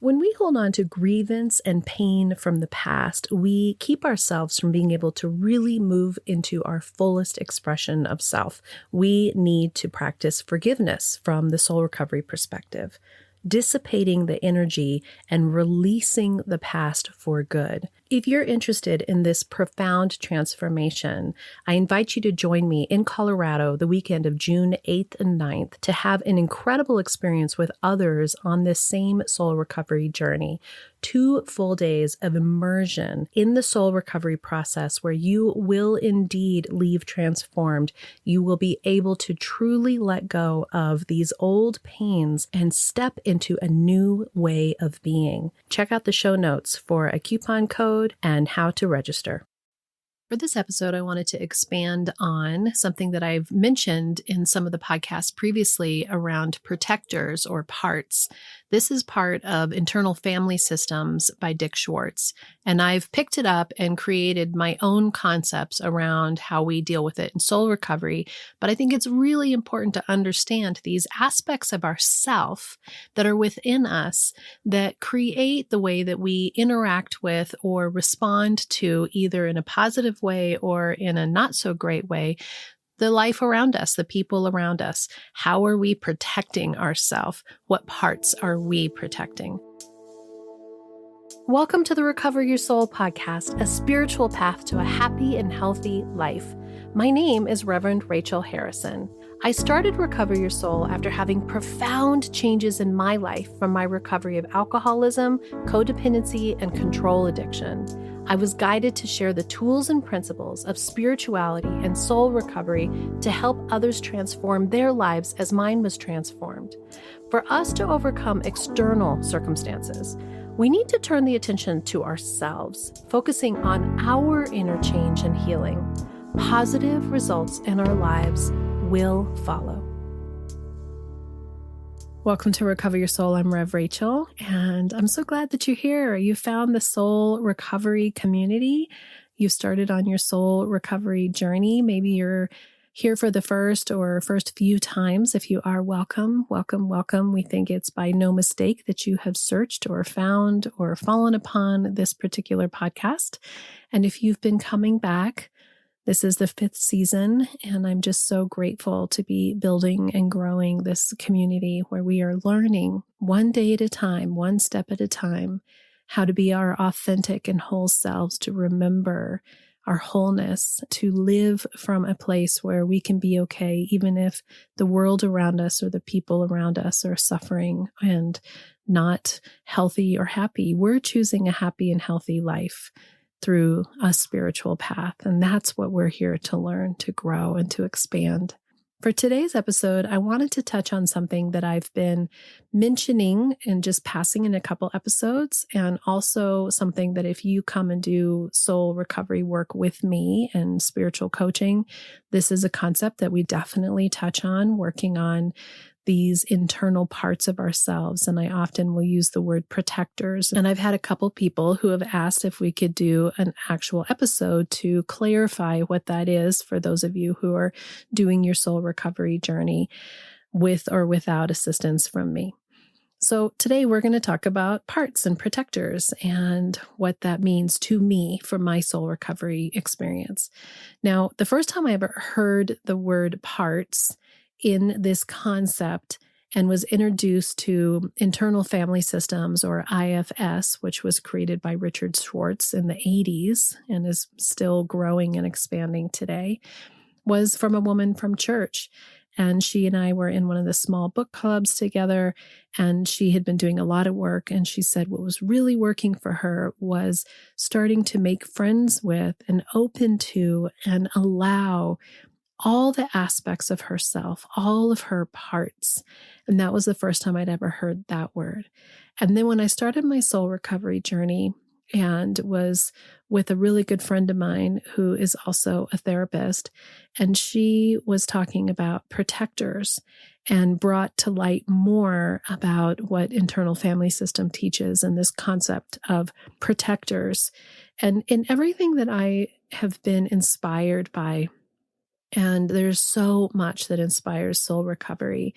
When we hold on to grievance and pain from the past, we keep ourselves from being able to really move into our fullest expression of self. We need to practice forgiveness from the soul recovery perspective, dissipating the energy and releasing the past for good. If you're interested in this profound transformation, I invite you to join me in Colorado the weekend of June 8th and 9th to have an incredible experience with others on this same soul recovery journey. 2 full days of immersion in the soul recovery process where you will indeed leave transformed. You will be able to truly let go of these old pains and step into a new way of being. Check out the show notes for a coupon code and how to register. For this episode, I wanted to expand on something that I've mentioned in some of the podcasts previously around protectors or parts. This is part of Internal Family Systems by Dick Schwartz, and I've picked it up and created my own concepts around how we deal with it in soul recovery. But I think it's really important to understand these aspects of ourself that are within us that create the way that we interact with or respond to, either in a positive way or in a not so great way, the life around us, the people around us. How are we protecting ourselves? What parts are we protecting? Welcome to the Recover Your Soul podcast, a spiritual path to a happy and healthy life. My name is Reverend Rachel Harrison. I started Recover Your Soul after having profound changes in my life from my recovery of alcoholism, codependency, and control addiction. I was guided to share the tools and principles of spirituality and soul recovery to help others transform their lives as mine was transformed. For us to overcome external circumstances, we need to turn the attention to ourselves, focusing on our inner change and healing. Positive results in our lives will follow. Welcome to Recover Your Soul. I'm Rev Rachel, and I'm so glad that you're here. You found the soul recovery community. You started on your soul recovery journey. Maybe you're here for the first few times. If you are, welcome, welcome, welcome. We think it's by no mistake that you have searched or found or fallen upon this particular podcast. And if you've been coming back, this is the 5th season, and I'm just so grateful to be building and growing this community where we are learning one day at a time, one step at a time, how to be our authentic and whole selves, to remember our wholeness, to live from a place where we can be okay, even if the world around us or the people around us are suffering and not healthy or happy. We're choosing a happy and healthy life through a spiritual path. And that's what we're here to learn, to grow, and to expand. For today's episode, I wanted to touch on something that I've been mentioning and just passing in a couple episodes, and also something that if you come and do soul recovery work with me and spiritual coaching, this is a concept that we definitely touch on, working on these internal parts of ourselves. And I often will use the word protectors. And I've had a couple people who have asked if we could do an actual episode to clarify what that is for those of you who are doing your soul recovery journey with or without assistance from me. So today we're going to talk about parts and protectors and what that means to me from my soul recovery experience. Now, the first time I ever heard the word parts in this concept and was introduced to Internal Family Systems, or IFS, which was created by Richard Schwartz in the 80s and is still growing and expanding today, was from a woman from church. And she and I were in one of the small book clubs together, and she had been doing a lot of work. And she said what was really working for her was starting to make friends with and open to and allow all the aspects of herself, all of her parts. And that was the first time I'd ever heard that word. And then when I started my soul recovery journey and was with a really good friend of mine who is also a therapist, and she was talking about protectors and brought to light more about what Internal Family System teaches and this concept of protectors. And in everything that I have been inspired by, and there's so much that inspires soul recovery,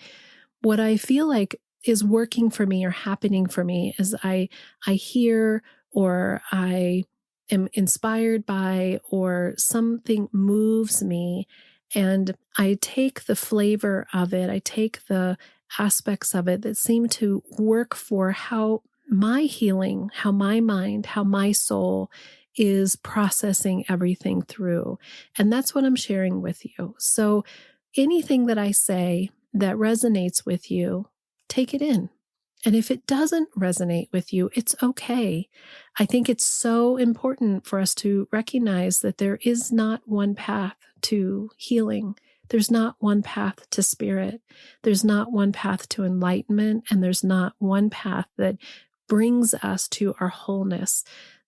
what I feel like is working for me or happening for me is I hear, or I am inspired by, or something moves me, and I take the flavor of it, I take the aspects of it that seem to work for how my healing, how my mind, how my soul is processing everything through. And that's what I'm sharing with you. So anything that I say that resonates with you, take it in. And if it doesn't resonate with you, it's okay. I think it's so important for us to recognize that there is not one path to healing. There's not one path to spirit. There's not one path to enlightenment. And there's not one path that brings us to our wholeness.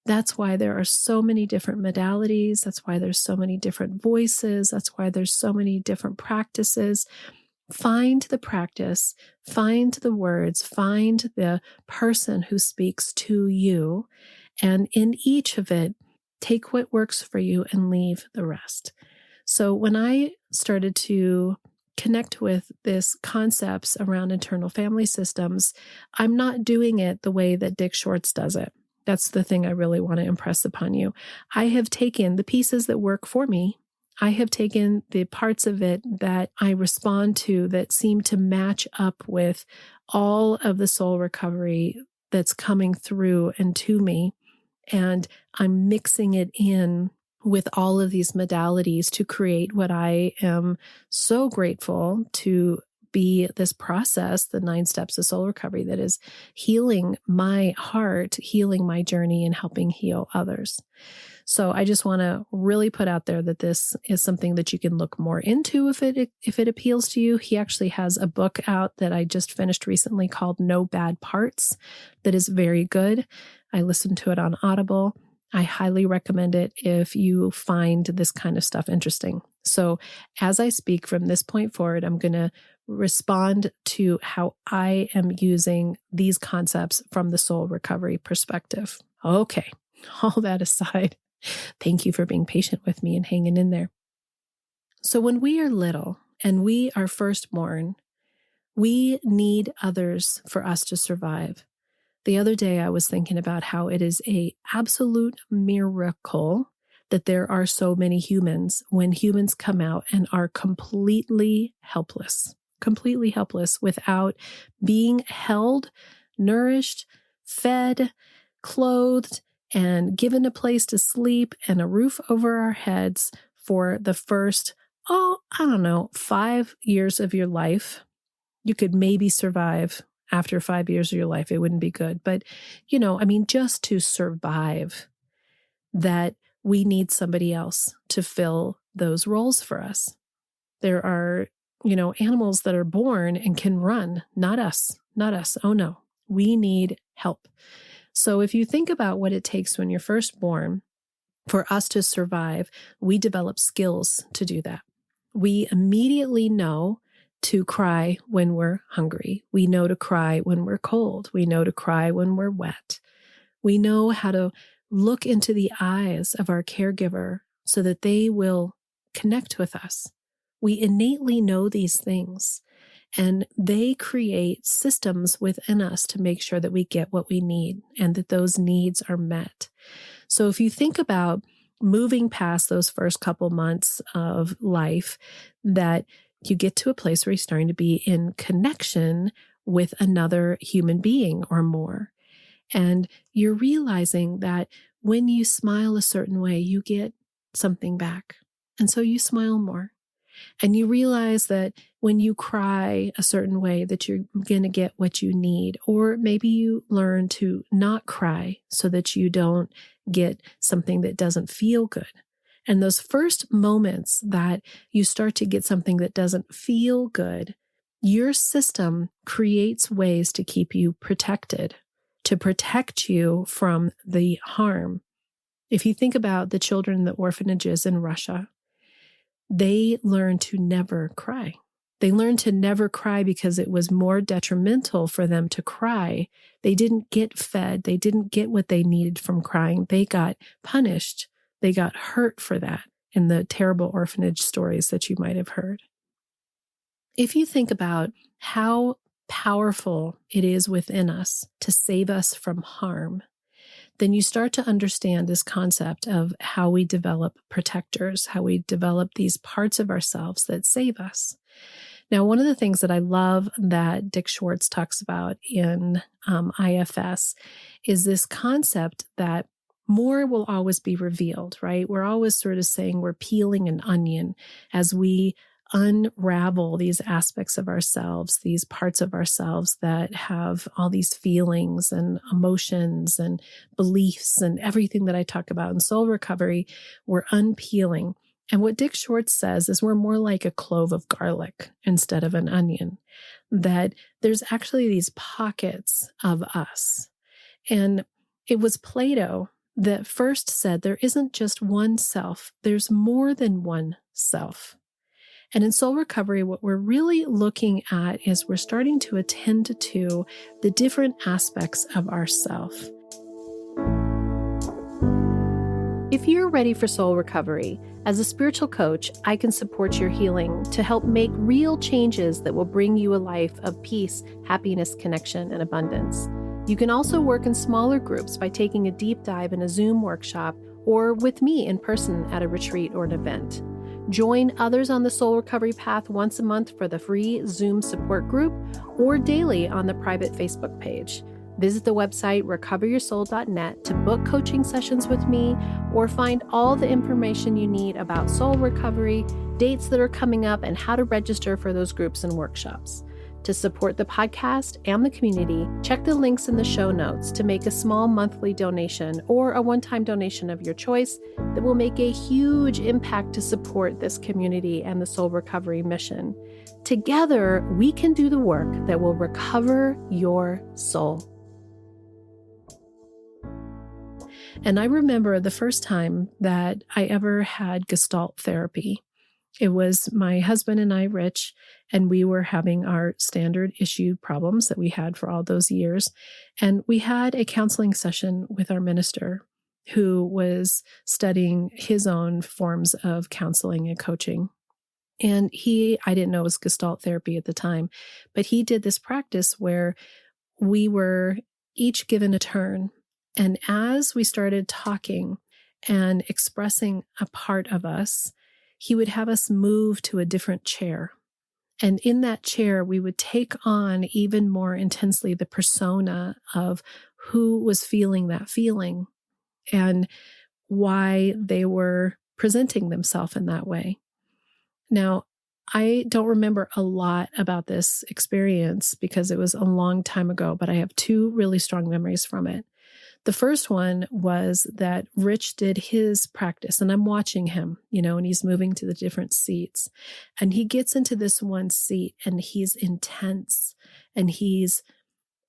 That's why there are so many different modalities. That's why there's so many different voices. That's why there's so many different practices. Find the practice, find the words, find the person who speaks to you, and in each of it, take what works for you and leave the rest. So when I started to connect with this concepts around internal family systems, I'm not doing it the way that Dick Schwartz does it. That's the thing I really want to impress upon you. I have taken the pieces that work for me. I have taken the parts of it that I respond to that seem to match up with all of the soul recovery that's coming through and to me. And I'm mixing it in with all of these modalities to create what I am so grateful to be this process, the 9 steps of soul recovery, that is healing my heart, healing my journey, and helping heal others. So I just want to really put out there that this is something that you can look more into if it appeals to you. He actually has a book out that I just finished recently called No Bad Parts that is very good. I listened to it on Audible. I highly recommend it if you find this kind of stuff interesting. So as I speak from this point forward, I'm going to respond to how I am using these concepts from the soul recovery perspective. Okay, all that aside, thank you for being patient with me and hanging in there. So when we are little and we are firstborn, we need others for us to survive. The other day, I was thinking about how it is an absolute miracle that there are so many humans when humans come out and are completely helpless without being held, nourished, fed, clothed, and given a place to sleep and a roof over our heads for the first, 5 years of your life. You could maybe survive after 5 years of your life. It wouldn't be good. But, just to survive, that we need somebody else to fill those roles for us. There are, animals that are born and can run, not us. Oh no, we need help. So if you think about what it takes when you're first born for us to survive, we develop skills to do that. We immediately know to cry when we're hungry. We know to cry when we're cold. We know to cry when we're wet. We know how to look into the eyes of our caregiver so that they will connect with us. We innately know these things, and they create systems within us to make sure that we get what we need and that those needs are met. So if you think about moving past those first couple months of life, that you get to a place where you're starting to be in connection with another human being or more. And you're realizing that when you smile a certain way, you get something back. And so you smile more. And you realize that when you cry a certain way, that you're going to get what you need. Or maybe you learn to not cry so that you don't get something that doesn't feel good. And those first moments that you start to get something that doesn't feel good, your system creates ways to keep you protected, to protect you from the harm. If you think about the children in the orphanages in Russia, they learned to never cry. They learned to never cry because it was more detrimental for them to cry. They didn't get fed. They didn't get what they needed from crying. They got punished. They got hurt for that in the terrible orphanage stories that you might have heard. If you think about how powerful it is within us to save us from harm, then you start to understand this concept of how we develop protectors, how we develop these parts of ourselves that save us. Now, one of the things that I love that Dick Schwartz talks about in IFS is this concept that more will always be revealed, right? We're always sort of saying we're peeling an onion as we unravel these aspects of ourselves, these parts of ourselves that have all these feelings and emotions and beliefs and everything that I talk about in soul recovery. We're unpeeling. And what Dick Schwartz says is we're more like a clove of garlic instead of an onion, that there's actually these pockets of us. And it was Plato that first said there isn't just one self, there's more than one self. And in soul recovery, what we're really looking at is we're starting to attend to the different aspects of ourself. If you're ready for soul recovery, as a spiritual coach, I can support your healing to help make real changes that will bring you a life of peace, happiness, connection, and abundance. You can also work in smaller groups by taking a deep dive in a Zoom workshop or with me in person at a retreat or an event. Join others on the soul recovery path once a month for the free Zoom support group or daily on the private Facebook page. Visit the website recoveryoursoul.net to book coaching sessions with me or find all the information you need about soul recovery, dates that are coming up, and how to register for those groups and workshops. To support the podcast and the community, check the links in the show notes to make a small monthly donation or a one-time donation of your choice that will make a huge impact to support this community and the soul recovery mission. Together, we can do the work that will recover your soul. And I remember the first time that I ever had Gestalt therapy. It was my husband and I, Rich, and we were having our standard issue problems that we had for all those years. And we had a counseling session with our minister who was studying his own forms of counseling and coaching. And I didn't know it was Gestalt therapy at the time, but he did this practice where we were each given a turn. And as we started talking and expressing a part of us, he would have us move to a different chair. And in that chair, we would take on even more intensely the persona of who was feeling that feeling and why they were presenting themselves in that way. Now, I don't remember a lot about this experience because it was a long time ago, but I have two really strong memories from it. The first one was that Rich did his practice, and I'm watching him, and he's moving to the different seats. And he gets into this one seat, and he's intense, and he's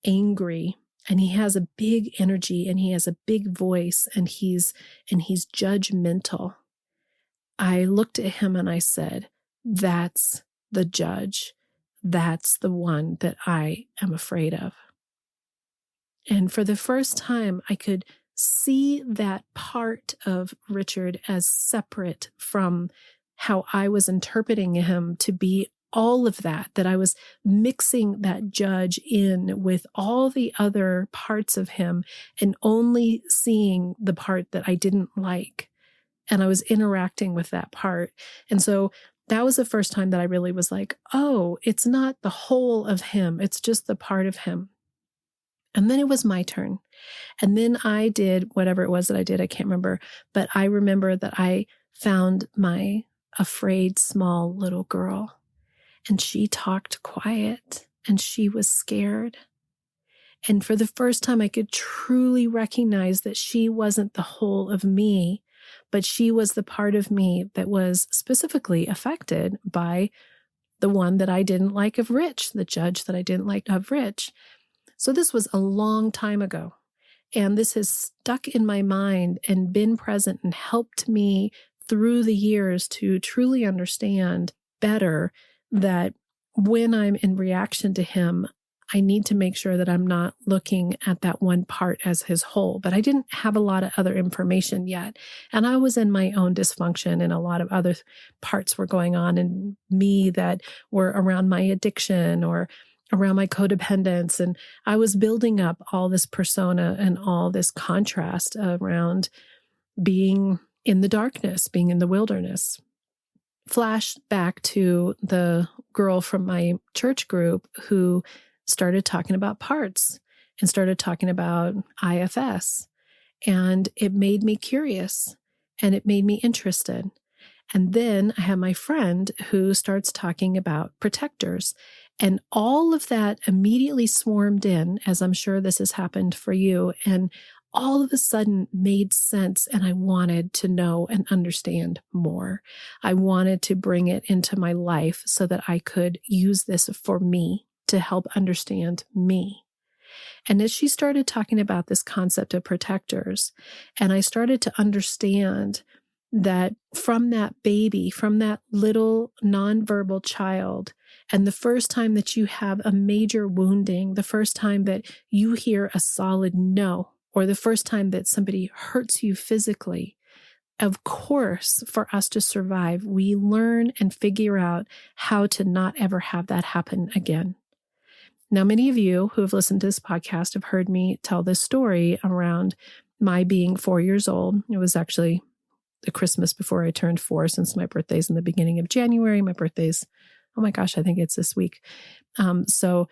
angry, and he has a big energy, and he has a big voice, and he's judgmental. I looked at him and I said, "That's the judge. That's the one that I am afraid of." And for the first time, I could see that part of Richard as separate from how I was interpreting him to be all of that I was mixing that judge in with all the other parts of him and only seeing the part that I didn't like. And I was interacting with that part. And so that was the first time that I really was like, oh, it's not the whole of him. It's just the part of him. And then it was my turn. And then I did whatever it was that I did. I can't remember. But I remember that I found my afraid small little girl. And she talked quiet. And she was scared. And for the first time, I could truly recognize that she wasn't the whole of me, but she was the part of me that was specifically affected by the one that I didn't like of Rich, the judge that I didn't like of Rich. So this was a long time ago, and this has stuck in my mind and been present and helped me through the years to truly understand better that when I'm in reaction to him, I need to make sure that I'm not looking at that one part as his whole. But I didn't have a lot of other information yet. And I was in my own dysfunction, and a lot of other parts were going on in me that were around my addiction or around my codependence. And I was building up all this persona and all this contrast around being in the darkness, being in the wilderness. Flash back to the girl from my church group who started talking about parts and started talking about IFS. And it made me curious and it made me interested. And then I have my friend who starts talking about protectors. And all of that immediately swarmed in, as I'm sure this has happened for you. And all of a sudden made sense. And I wanted to know and understand more. I wanted to bring it into my life so that I could use this for me to help understand me. And as she started talking about this concept of protectors, and I started to understand that from that baby, from that little nonverbal child, and the first time that you have a major wounding, the first time that you hear a solid no, or the first time that somebody hurts you physically, of course, for us to survive, we learn and figure out how to not ever have that happen again. Now, many of you who have listened to this podcast have heard me tell this story around my being 4 years old. It was actually the Christmas before I turned 4, since my birthday's in the beginning of January. My birthday's, oh my gosh, I think it's this week. So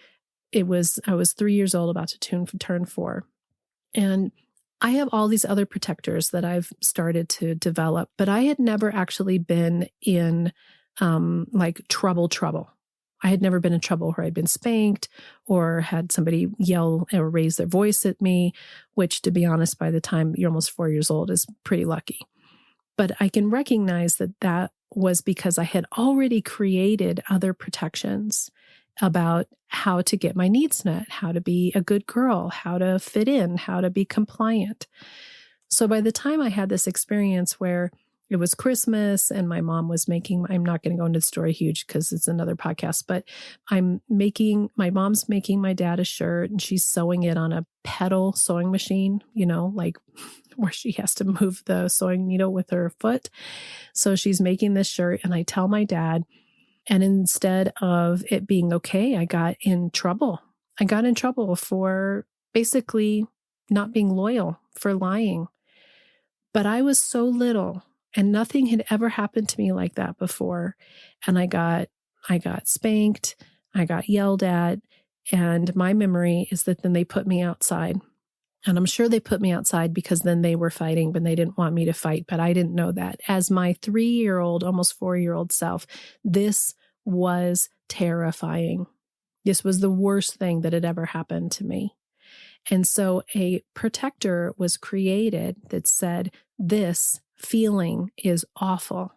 I was 3 years old, about to turn 4. And I have all these other protectors that I've started to develop, but I had never actually been in like trouble. I had never been in trouble where I'd been spanked or had somebody yell or raise their voice at me, which, to be honest, by the time you're almost 4 years old is pretty lucky. But I can recognize that that was because I had already created other protections about how to get my needs met, how to be a good girl, how to fit in, how to be compliant. So by the time I had this experience where it was Christmas and my mom was making, I'm not going to go into the story huge because it's another podcast, but my mom's making my dad a shirt and she's sewing it on a pedal sewing machine, like where she has to move the sewing needle with her foot. So she's making this shirt and I tell my dad, and instead of it being okay, I got in trouble. I got in trouble for basically not being loyal, for lying. But I was so little and nothing had ever happened to me like that before. And I got spanked, I got yelled at, and my memory is that then they put me outside. And I'm sure they put me outside because then they were fighting, but they didn't want me to fight. But I didn't know that. As my 3-year-old, almost 4-year-old self, this was terrifying. This was the worst thing that had ever happened to me. And so a protector was created that said, this feeling is awful,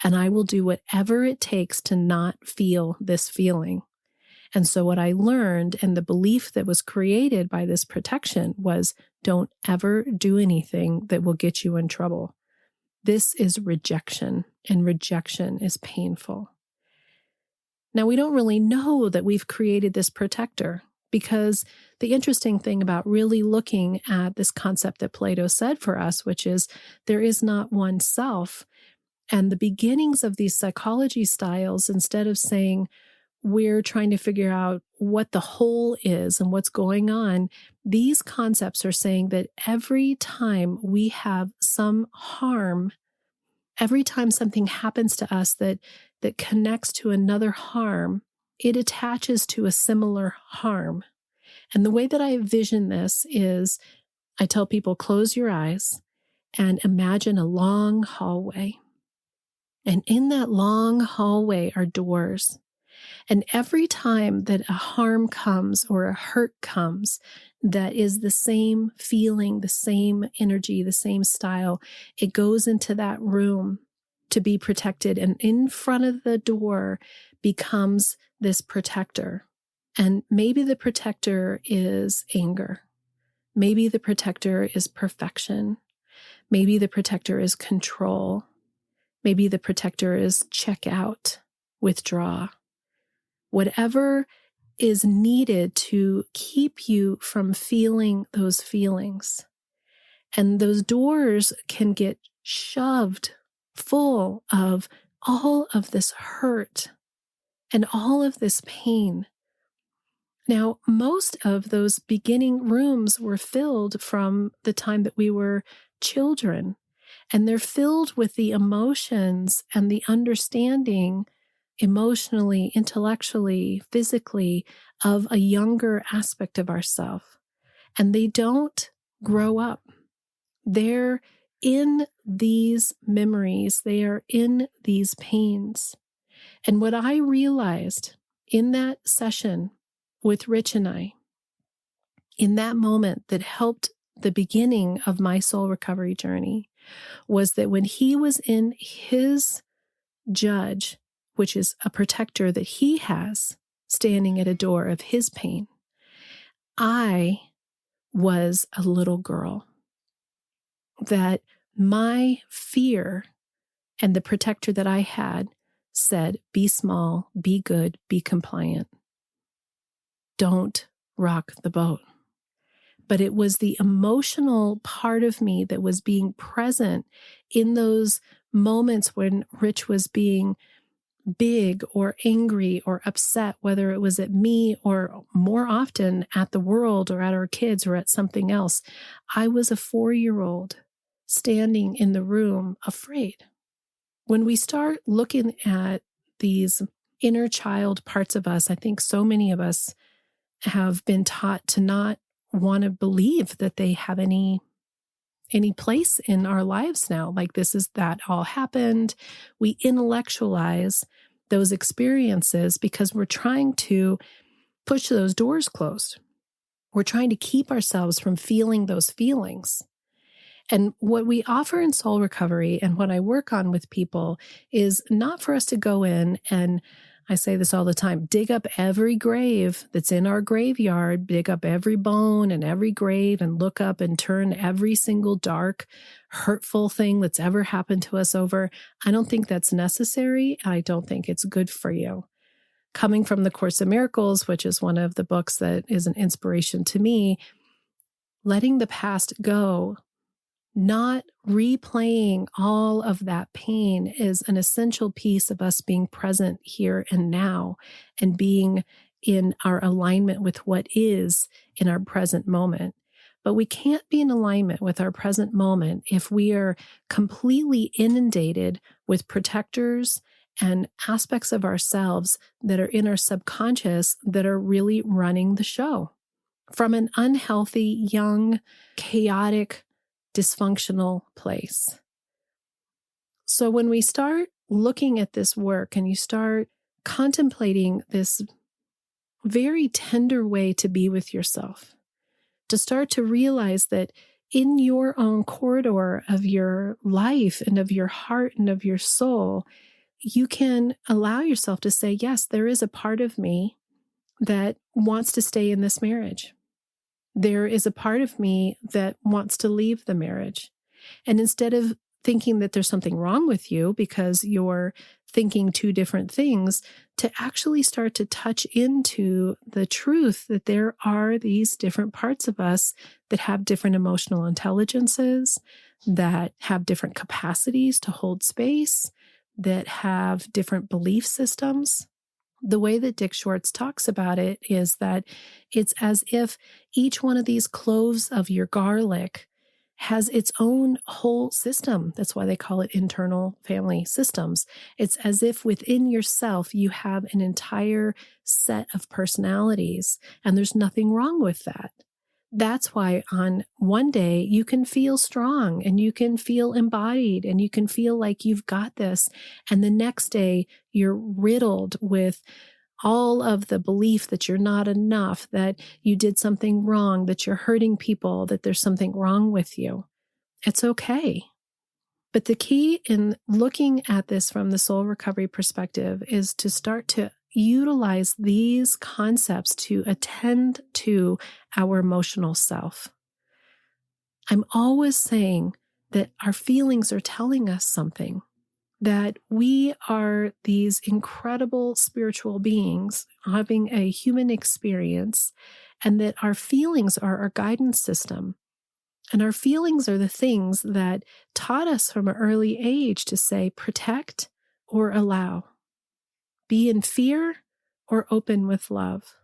and I will do whatever it takes to not feel this feeling. And so what I learned, and the belief that was created by this protection, was don't ever do anything that will get you in trouble. This is rejection, and rejection is painful. Now, we don't really know that we've created this protector, because the interesting thing about really looking at this concept that Plato said for us, which is there is not one self, and the beginnings of these psychology styles, instead of saying we're trying to figure out what the whole is and what's going on, these concepts are saying that every time we have some harm, every time something happens to us that connects to another harm, it attaches to a similar harm. And the way that I envision this is I tell people, close your eyes and imagine a long hallway. And in that long hallway are doors. And every time that a harm comes or a hurt comes, that is the same feeling, the same energy, the same style, it goes into that room to be protected. And in front of the door becomes this protector. And maybe the protector is anger. Maybe the protector is perfection. Maybe the protector is control. Maybe the protector is check out, withdraw. Whatever is needed to keep you from feeling those feelings. And those doors can get shoved full of all of this hurt and all of this pain. Now, most of those beginning rooms were filled from the time that we were children, and they're filled with the emotions and the understanding emotionally, intellectually, physically of a younger aspect of ourself. And they don't grow up. They're in these memories, they are in these pains. And what I realized in that session with Rich and I, in that moment that helped the beginning of my soul recovery journey, was that when he was in his judge, which is a protector that he has standing at a door of his pain, I was a little girl. That my fear and the protector that I had said, be small, be good, be compliant. Don't rock the boat. But it was the emotional part of me that was being present in those moments when Rich was being big or angry or upset, whether it was at me or more often at the world or at our kids or at something else. I was a 4-year-old standing in the room afraid. When we start looking at these inner child parts of us, I think so many of us have been taught to not want to believe that they have any place in our lives now. Like that all happened. We intellectualize those experiences because we're trying to push those doors closed. We're trying to keep ourselves from feeling those feelings. And what we offer in soul recovery and what I work on with people is not for us to go in and, I say this all the time, dig up every grave that's in our graveyard, dig up every bone and every grave and look up and turn every single dark, hurtful thing that's ever happened to us over. I don't think that's necessary. I don't think it's good for you. Coming from the Course in Miracles, which is one of the books that is an inspiration to me, letting the past go, not replaying all of that pain is an essential piece of us being present here and now and being in our alignment with what is in our present moment. But we can't be in alignment with our present moment if we are completely inundated with protectors and aspects of ourselves that are in our subconscious that are really running the show from an unhealthy, young, chaotic, dysfunctional place. So when we start looking at this work and you start contemplating this very tender way to be with yourself, to start to realize that in your own corridor of your life and of your heart and of your soul, you can allow yourself to say, yes, there is a part of me that wants to stay in this marriage. There is a part of me that wants to leave the marriage. And instead of thinking that there's something wrong with you because you're thinking two different things, to actually start to touch into the truth that there are these different parts of us that have different emotional intelligences, that have different capacities to hold space, that have different belief systems. The way that Dick Schwartz talks about it is that it's as if each one of these cloves of your garlic has its own whole system. That's why they call it internal family systems. It's as if within yourself you have an entire set of personalities, and there's nothing wrong with that. That's why on one day you can feel strong and you can feel embodied and you can feel like you've got this. And the next day you're riddled with all of the belief that you're not enough, that you did something wrong, that you're hurting people, that there's something wrong with you. It's okay. But the key in looking at this from the soul recovery perspective is to start to utilize these concepts to attend to our emotional self. I'm always saying that our feelings are telling us something, that we are these incredible spiritual beings having a human experience, and that our feelings are our guidance system. And our feelings are the things that taught us from an early age to say, protect or allow, be in fear or open with love.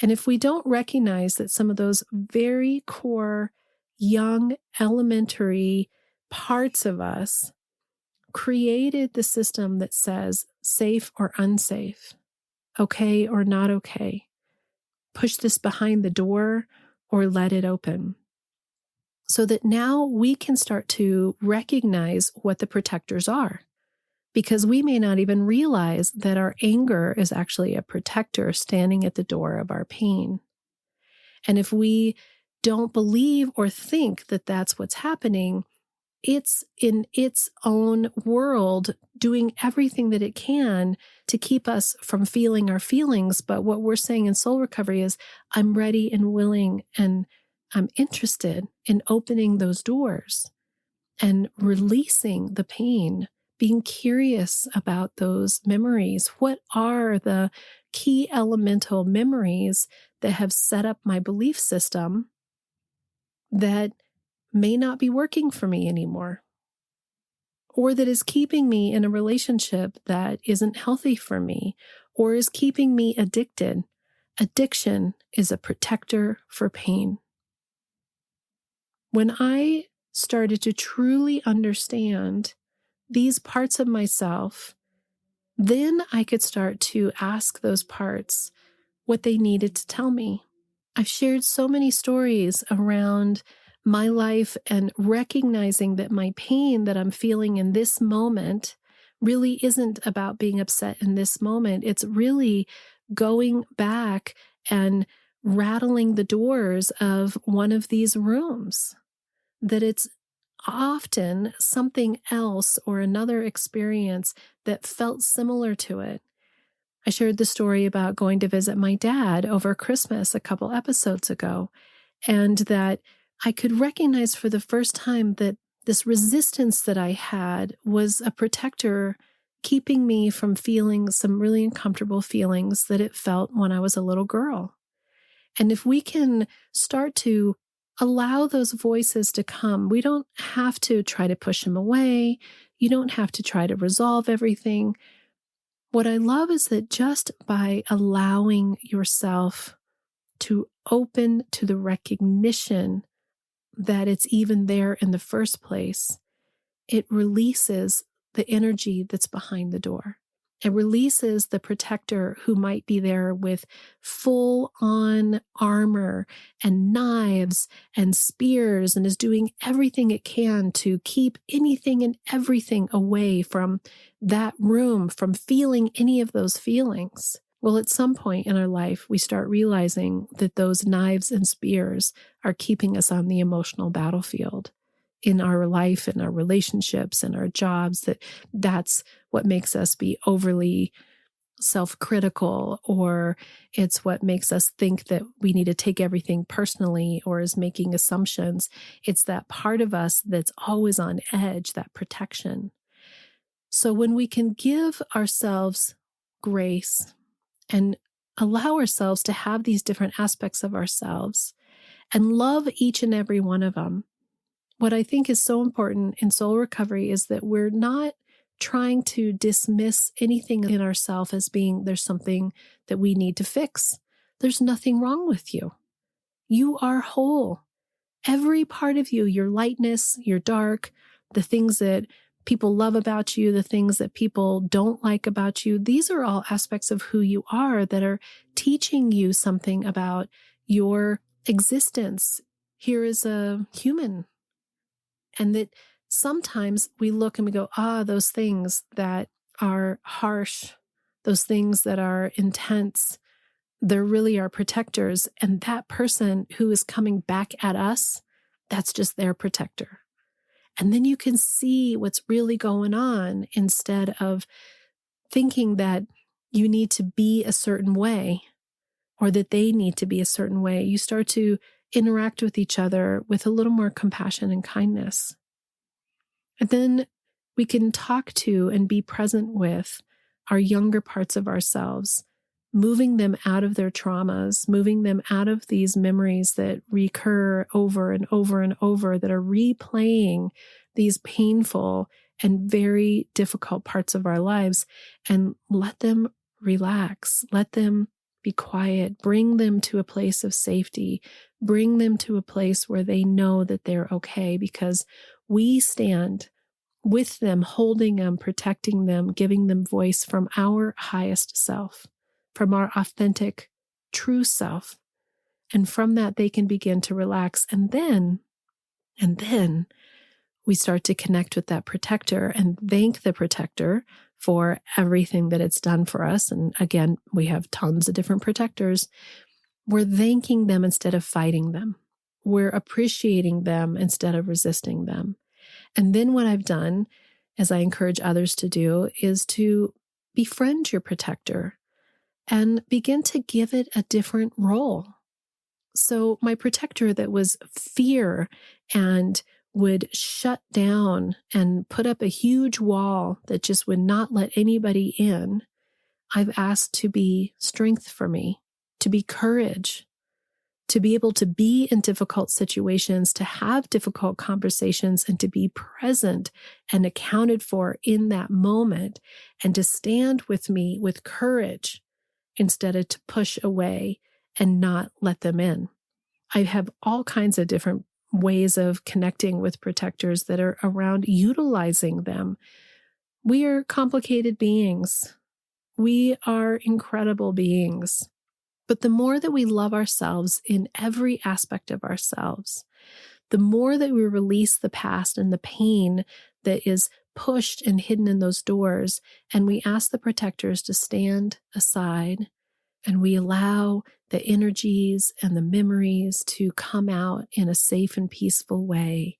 And if we don't recognize that some of those very core, young, elementary parts of us created the system that says safe or unsafe, okay or not okay, push this behind the door or let it open, so that now we can start to recognize what the protectors are. Because we may not even realize that our anger is actually a protector standing at the door of our pain. And if we don't believe or think that that's what's happening, it's in its own world doing everything that it can to keep us from feeling our feelings. But what we're saying in soul recovery is, I'm ready and willing and I'm interested in opening those doors and releasing the pain, being curious about those memories. What are the key elemental memories that have set up my belief system that may not be working for me anymore, or that is keeping me in a relationship that isn't healthy for me, or is keeping me addicted? Addiction is a protector for pain. When I started to truly understand these parts of myself, then I could start to ask those parts what they needed to tell me. I've shared so many stories around my life and recognizing that my pain that I'm feeling in this moment really isn't about being upset in this moment. It's really going back and rattling the doors of one of these rooms, that it's often something else or another experience that felt similar to it. I shared the story about going to visit my dad over Christmas a couple episodes ago, and that I could recognize for the first time that this resistance that I had was a protector keeping me from feeling some really uncomfortable feelings that it felt when I was a little girl. And if we can start to allow those voices to come, we don't have to try to push them away. You don't have to try to resolve everything. What I love is that just by allowing yourself to open to the recognition that it's even there in the first place, it releases the energy that's behind the door. It releases the protector who might be there with full on armor and knives and spears and is doing everything it can to keep anything and everything away from that room, from feeling any of those feelings. Well, at some point in our life, we start realizing that those knives and spears are keeping us on the emotional battlefield in our life, in our relationships, in our jobs, that's what makes us be overly self-critical, or it's what makes us think that we need to take everything personally or is making assumptions. It's that part of us that's always on edge, that protection. So when we can give ourselves grace and allow ourselves to have these different aspects of ourselves and love each and every one of them, what I think is so important in soul recovery is that we're not trying to dismiss anything in ourselves as being there's something that we need to fix. There's nothing wrong with you. You are whole. Every part of you, your lightness, your dark, the things that people love about you, the things that people don't like about you, these are all aspects of who you are that are teaching you something about your existence here as a human. And that sometimes we look and we go, those things that are harsh, those things that are intense, they're really our protectors. And that person who is coming back at us, that's just their protector. And then you can see what's really going on instead of thinking that you need to be a certain way or that they need to be a certain way. You start to interact with each other with a little more compassion and kindness. And then we can talk to and be present with our younger parts of ourselves, moving them out of their traumas, moving them out of these memories that recur over and over and over, that are replaying these painful and very difficult parts of our lives, and let them relax, let them be quiet, bring them to a place of safety, bring them to a place where they know that they're okay, because we stand with them, holding them, protecting them, giving them voice from our highest self, from our authentic, true self. And from that, they can begin to relax. And then we start to connect with that protector and thank the protector for everything that it's done for us. And again, we have tons of different protectors. We're thanking them instead of fighting them. We're appreciating them instead of resisting them. And then what I've done, as I encourage others to do, is to befriend your protector and begin to give it a different role. So my protector that was fear and would shut down and put up a huge wall that just would not let anybody in, I've asked to be strength for me, to be courage, to be able to be in difficult situations, to have difficult conversations, and to be present and accounted for in that moment, and to stand with me with courage instead of to push away and not let them in. I have all kinds of different ways of connecting with protectors that are around utilizing them. We are complicated beings. We are incredible beings. But the more that we love ourselves in every aspect of ourselves, the more that we release the past and the pain that is pushed and hidden in those doors, and we ask the protectors to stand aside, and we allow the energies and the memories to come out in a safe and peaceful way.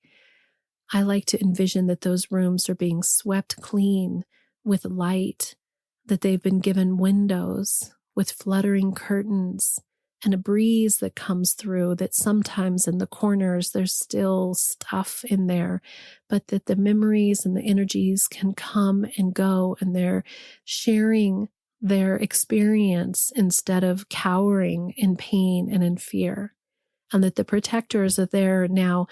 I like to envision that those rooms are being swept clean with light, that they've been given windows with fluttering curtains and a breeze that comes through, that sometimes in the corners there's still stuff in there, but that the memories and the energies can come and go, and they're sharing their experience instead of cowering in pain and in fear. And that the protectors are there now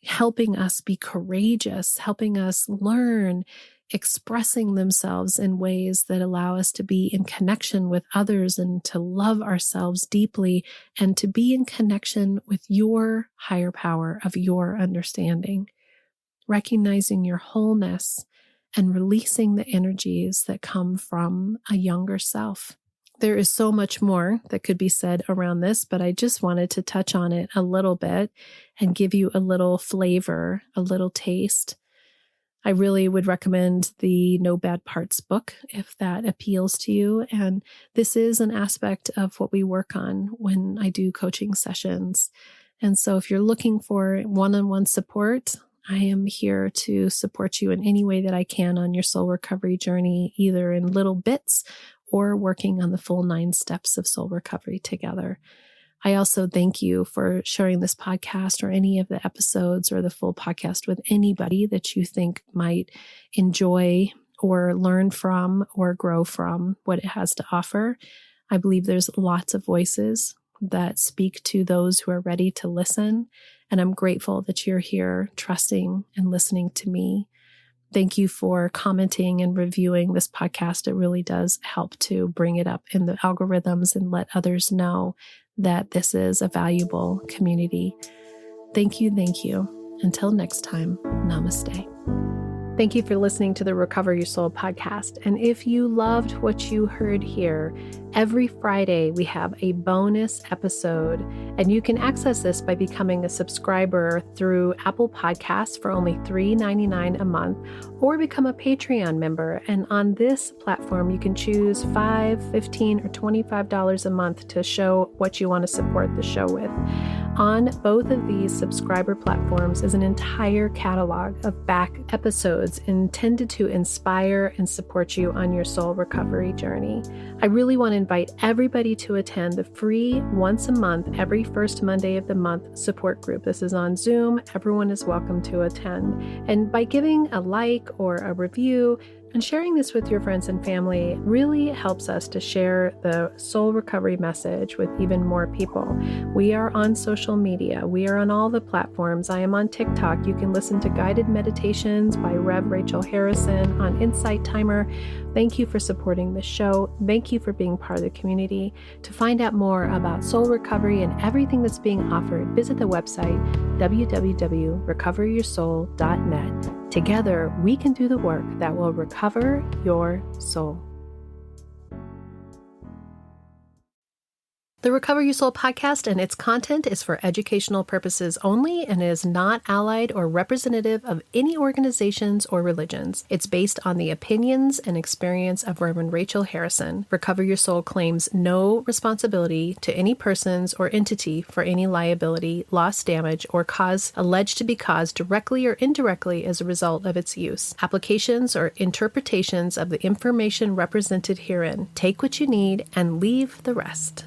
helping us be courageous, helping us learn, expressing themselves in ways that allow us to be in connection with others and to love ourselves deeply and to be in connection with your higher power of your understanding, recognizing your wholeness and releasing the energies that come from a younger self. There is so much more that could be said around this, but I just wanted to touch on it a little bit and give you a little flavor, a little taste. I really would recommend the No Bad Parts book if that appeals to you. And this is an aspect of what we work on when I do coaching sessions. And so if you're looking for one-on-one support, I am here to support you in any way that I can on your soul recovery journey, either in little bits or working on the full 9 steps of soul recovery together. I also thank you for sharing this podcast or any of the episodes or the full podcast with anybody that you think might enjoy or learn from or grow from what it has to offer. I believe there's lots of voices that speak to those who are ready to listen, and I'm grateful that you're here trusting and listening to me. Thank you for commenting and reviewing this podcast. It really does help to bring it up in the algorithms and let others know that this is a valuable community. Thank you. Thank you. Until next time, namaste. Thank you for listening to the Recover Your Soul podcast. And if you loved what you heard here, every Friday we have a bonus episode, and you can access this by becoming a subscriber through Apple Podcasts for only $3.99 a month, or become a Patreon member. And on this platform, you can choose $5, $15, or $25 a month to show what you want to support the show with. On both of these subscriber platforms is an entire catalog of back episodes intended to inspire and support you on your soul recovery journey. I really want to invite everybody to attend the free once a month, every first Monday of the month support group. This is on Zoom. Everyone is welcome to attend. And by giving a like or a review, And sharing this with your friends and family really helps us to share the soul recovery message with even more people. We are on social media. We are on all the platforms. I am on TikTok. You can listen to guided meditations by Rev Rachel Harrison on Insight Timer. Thank you for supporting this show. Thank you for being part of the community. To find out more about soul recovery and everything that's being offered, visit the website www.recoveryoursoul.net. Together, we can do the work that will recover your soul. The Recover Your Soul podcast and its content is for educational purposes only and is not allied or representative of any organizations or religions. It's based on the opinions and experience of Reverend Rachel Harrison. Recover Your Soul claims no responsibility to any persons or entity for any liability, loss, damage, or cause alleged to be caused directly or indirectly as a result of its use. Applications or interpretations of the information represented herein. Take what you need and leave the rest.